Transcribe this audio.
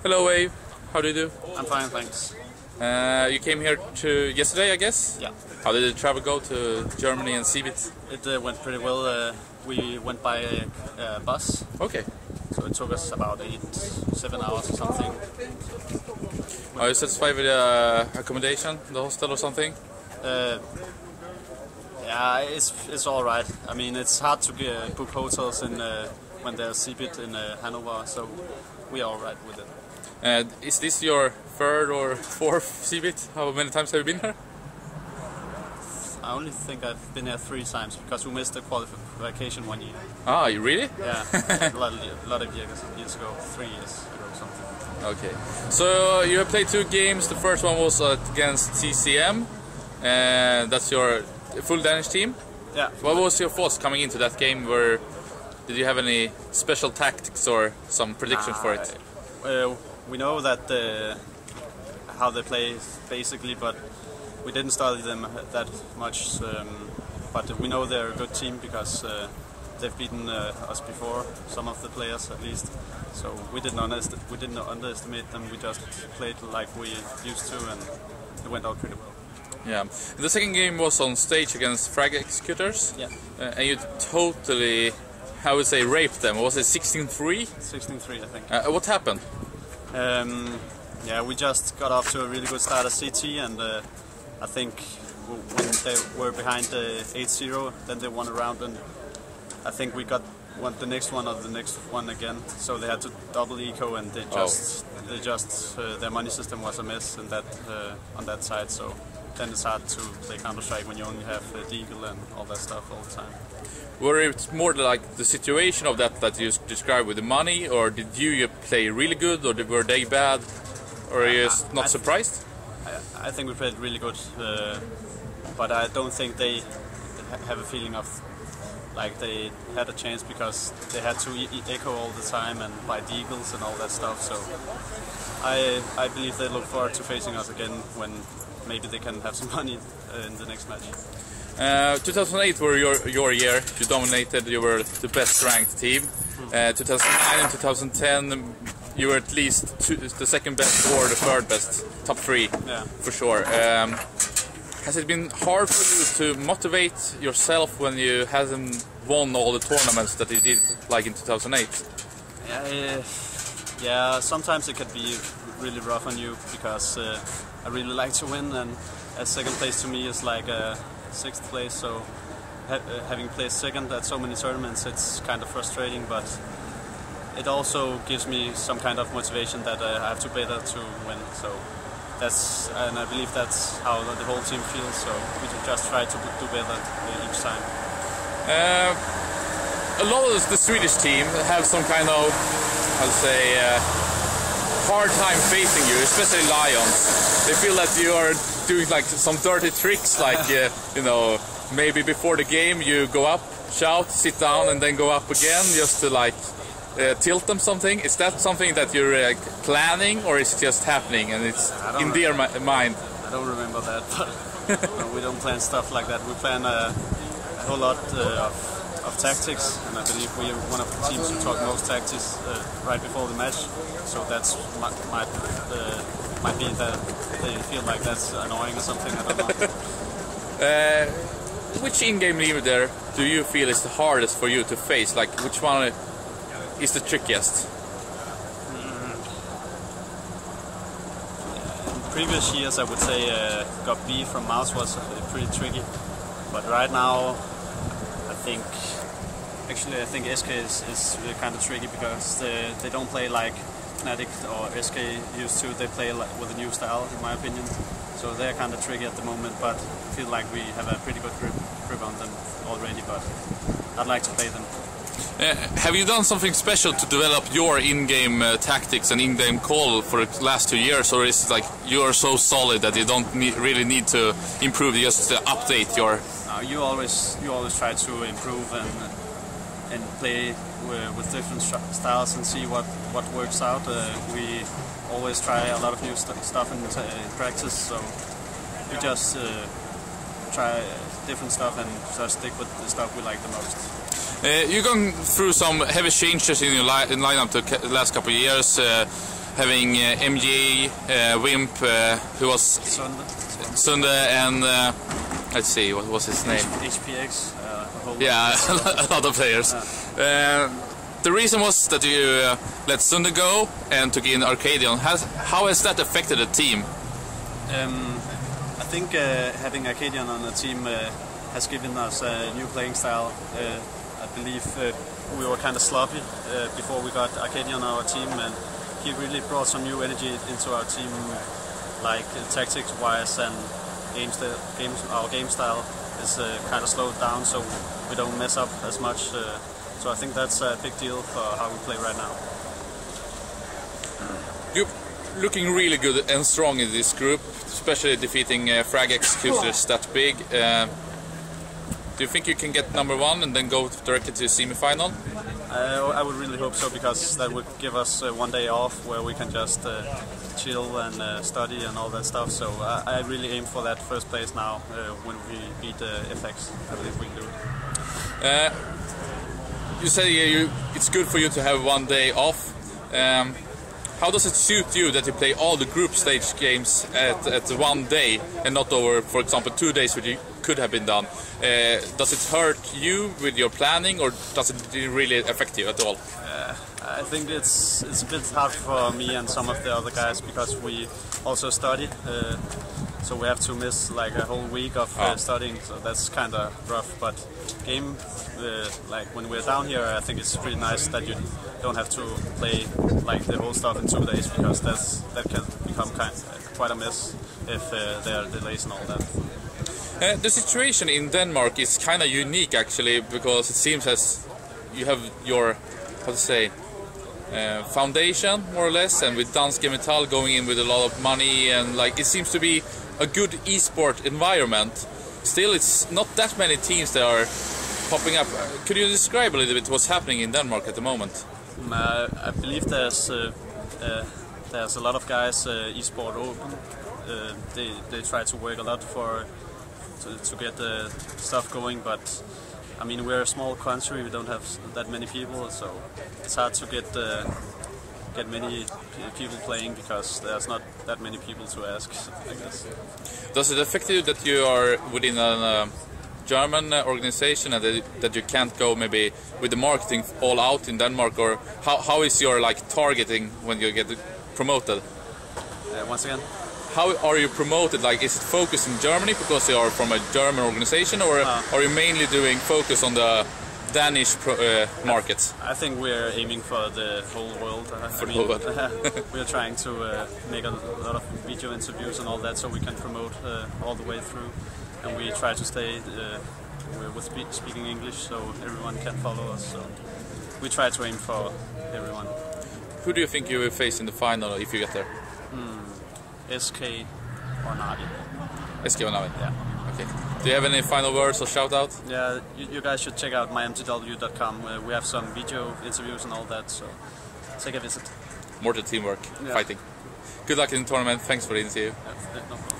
Hello, Wave. How do you do? I'm fine, thanks. You came here yesterday, I guess? Yeah. How did the travel go to Germany and CeBIT? It went pretty well. We went by a bus. Okay. So it took us about 7 hours or something. Are you satisfied with the accommodation, the hostel or something? Yeah, it's all right. I mean, it's hard to book hotels when there's CeBIT in Hanover, so we are all right with it. Is this your third or fourth CeBIT? How many times have you been here? I only think I've been here 3 times because we missed the qualification 1 year. Ah, you really? Yeah, a lot of years ago, 3 years ago something. Okay. So you have played 2 games. The first one was against TCM, and that's your full Danish team. Yeah. What was your thoughts coming into that game? Did you have any special tactics or some predictions for it? We know that how they play basically, but we didn't study them that much. But we know they're a good team because they've beaten us before, some of the players at least. So we didn't underestimate them. We just played like we used to, and it went out pretty well. Yeah. The second game was on stage against Frag Executors. Yeah. And you totally, I would say, raped them. Was it 16-3? 16-3, I think. What happened? Yeah, we just got off to a really good start at CT, and I think when they were behind 8-0, then they won a round, and I think we got the next one again. So they had to double eco, and their money system was a mess in that on that side. So then it's hard to play Counter-Strike when you only have Deagle and all that stuff all the time. Were it more like the situation of that you described with the money, or did you play really good, or were they bad, or are you not surprised? I think we played really good, but I don't think they have a feeling of like they had a chance because they had to echo all the time and buy Deagles and all that stuff. So I believe they look forward to facing us again when maybe they can have some money in the next match. 2008 were your year. You dominated. You were the best ranked team. 2009 and 2010 you were at least the second best or the third best, top 3, yeah, for sure. Has it been hard for you to motivate yourself when you haven't won all the tournaments that you did, like in 2008? Yeah, sometimes it can be really rough on you because I really like to win, and second place to me is like 6th place, so having placed second at so many tournaments, it's kind of frustrating, but it also gives me some kind of motivation that I have to better to win. So and I believe that's how the whole team feels, so we just try to do better each time. A lot of the Swedish team have some kind of, I'd say, hard time facing you, especially Lions. They feel that you are doing like some dirty tricks, like you know, maybe before the game you go up, shout, sit down, and then go up again just to like tilt them something. Is that something that you're planning, or is it just happening and it's in their mind? I don't remember that, but no, we don't plan stuff like that. We plan a whole lot of tactics, and I believe we are one of the teams who talk most tactics right before the match. So that's might be that they feel like that's annoying or something. I don't know. Which in-game leader do you feel is the hardest for you to face? Like, which one is the trickiest? In previous years, I would say got B from Mouse was pretty tricky, but right now I think SK is kind of tricky because they don't play like Fnatic or SK used to. They play with a new style, in my opinion. So they're kind of tricky at the moment, but I feel like we have a pretty good grip on them already, but I'd like to play them. Have you done something special to develop your in-game tactics and in-game call for the last 2 years, or is it like you are so solid that you don't really need to improve, just to update your... No, you always try to improve and play with different styles and see what works out. We always try a lot of new stuff in practice, so we just try different stuff and just stick with the stuff we like the most. You've gone through some heavy changes in your lineup the last couple of years. having MGA, Wimp, who was Sunde, and let's see, what was his name? HPX. Yeah, a lot of players. The reason was that you let Sunde go and took in Arcadian. How has that affected the team? I think having Arcadian on the team has given us a new playing style. I believe we were kind of sloppy before we got Arcadian on our team, and he really brought some new energy into our team, like tactics-wise, and our game style is kind of slowed down, so we don't mess up as much. So I think that's a big deal for how we play right now. You're looking really good and strong in this group, especially defeating Frag Executors that big. Do you think you can get #1 and then go directly to the semi-final? I would really hope so, because that would give us one day off where we can just chill and study and all that stuff. So I really aim for that first place now when we beat FX. I believe we can do it. You say it's good for you to have one day off. How does it suit you that you play all the group stage games at one day and not over, for example, 2 days, which could have been done? Does it hurt you with your planning, or does it really affect you at all? I think it's a bit hard for me and some of the other guys, because we also study, so we have to miss like a whole week of studying, so that's kind of rough. But game, like when we're down here, I think it's pretty nice that you don't have to play like the whole stuff in 2 days, because that can become quite a mess if there are delays and all that. The situation in Denmark is kind of unique actually, because it seems as you have your, how to say, foundation more or less, and with Danske Metal going in with a lot of money, and like it seems to be a good esport environment. Still, it's not that many teams that are popping up. Could you describe a little bit what's happening in Denmark at the moment? I believe there's a lot of guys esport open. They try to work a lot to get the stuff going, but I mean, we're a small country, we don't have that many people, so it's hard to get many people playing, because there's not that many people to ask, I guess. Does it affect you that you are within a German organization and that you can't go maybe with the marketing all out in Denmark, or how is your like targeting when you get promoted? Once again? How are you promoted? Like, is it focused in Germany because you are from a German organization, or are you mainly doing focus on the Danish markets? I think we're aiming for the whole world. We're trying to make a lot of video interviews and all that, so we can promote all the way through. And we try to stay with speaking English, so everyone can follow us. So we try to aim for everyone. Who do you think you will face in the final if you get there? SK or Navi. SK or Navi? Yeah. Okay. Do you have any final words or shout out? Yeah, you guys should check out mTws.com. We have some video interviews and all that, so take a visit. More to teamwork, fighting. Good luck in the tournament. Thanks for the interview. No problem.